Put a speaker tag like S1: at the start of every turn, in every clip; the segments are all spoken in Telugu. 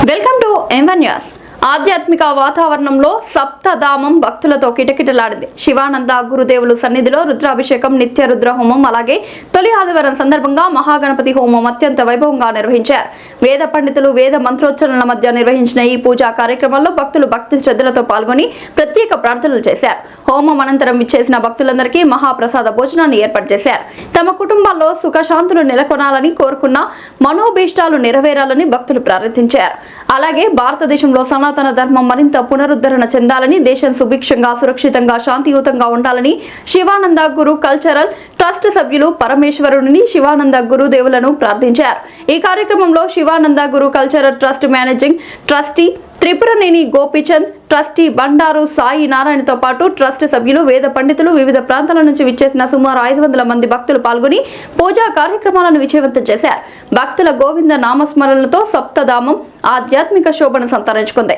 S1: Welcome to M1 news. ఆధ్యాత్మిక వాతావరణంలో సప్తధామం భక్తులతో కిటకిటలాడింది. శివానంద గురుదేవులు సన్నిధిలో రుద్రాభిషేకం, నిత్య రుద్ర హోమం, అలాగే తొలి ఆదివారం సందర్భంగా మహాగణపతి హోమం అత్యంత వైభవంగా నిర్వహించారు. వేద పండితులు వేద మంత్రోచ్చరణల మధ్య నిర్వహించిన ఈ పూజా కార్యక్రమంలో భక్తులు భక్తి శ్రద్ధలతో పాల్గొని ప్రత్యేక ప్రార్థనలు చేశారు. హోమం అనంతరం ఇచ్చేసిన భక్తులందరికీ మహాప్రసాద భోజనాన్ని ఏర్పాటు చేశారు. తమ కుటుంబాల్లో సుఖశాంతులు నెలకొనాలని కోరుకున్న మనోభీష్టాలు నెరవేరాలని భక్తులు ప్రార్థించారు. అలాగే భారతదేశంలో సనాతన ధర్మం మరింత పునరుద్ధరణ చెందాలని, దేశం సుభిక్షంగా సురక్షితంగా శాంతియుతంగా ఉండాలని శివానంద గురు కల్చరల్ ట్రస్ట్ సభ్యులు పరమేశ్వరుని శివానంద గురుదేవులను ప్రార్థించారు. ఈ కార్యక్రమంలో Shivananda Guru cultural trust managing trustee Tripuraneni Gopichand, trustee Bandaru Sai నారాయణతో పాటు ట్రస్ట్ సభ్యులు, వేద పండితులు, వివిధ ప్రాంతాల నుంచి విచ్చేసిన సుమారు 500 మంది భక్తులు పాల్గొని పూజా కార్యక్రమాలను విజయవంతం చేశారు. భక్తుల గోవింద నామస్మరణలతో సప్తధామం ఆధ్యాత్మిక శోభను సంతరించుకుంది.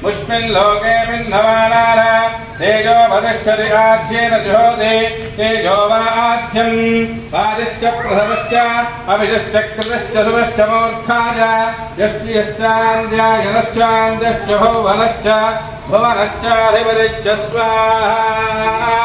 S2: मुष्मिन् लोके बिन्धवानाः तेजो वदिष्ठति आज्येन जुहोति तेजो वा आज्यं वादिश्च प्रथमश्च अभिषश्च कृतश्च शुभश्च मूर्खाय यश्चान्द्यायनश्चान्द्यश्च भुवनश्च भुवनश्चाधिपतिश्च स्वाहा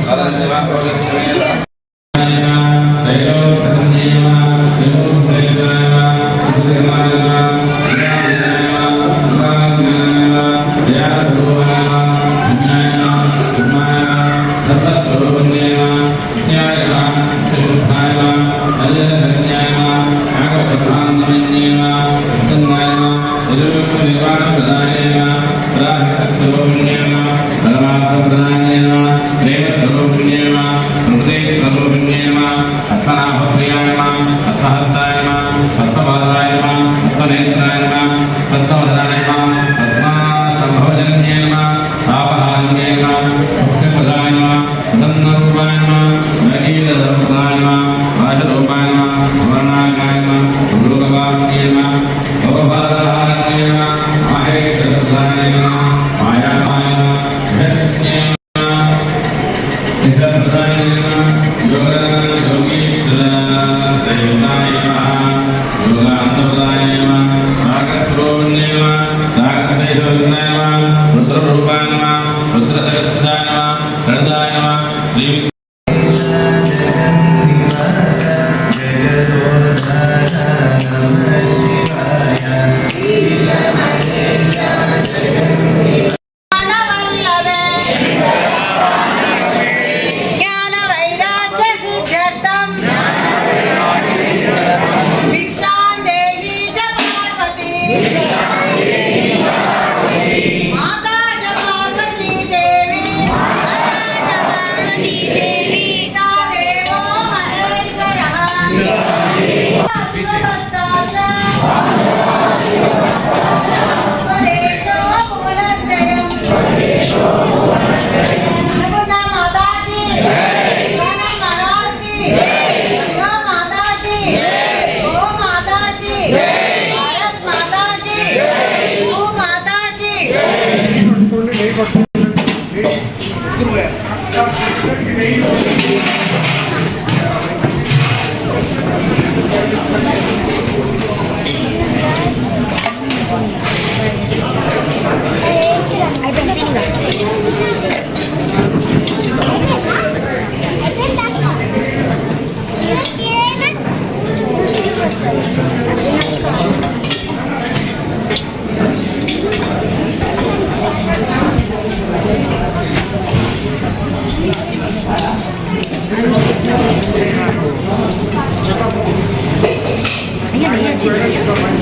S3: भारत माता की చూడండి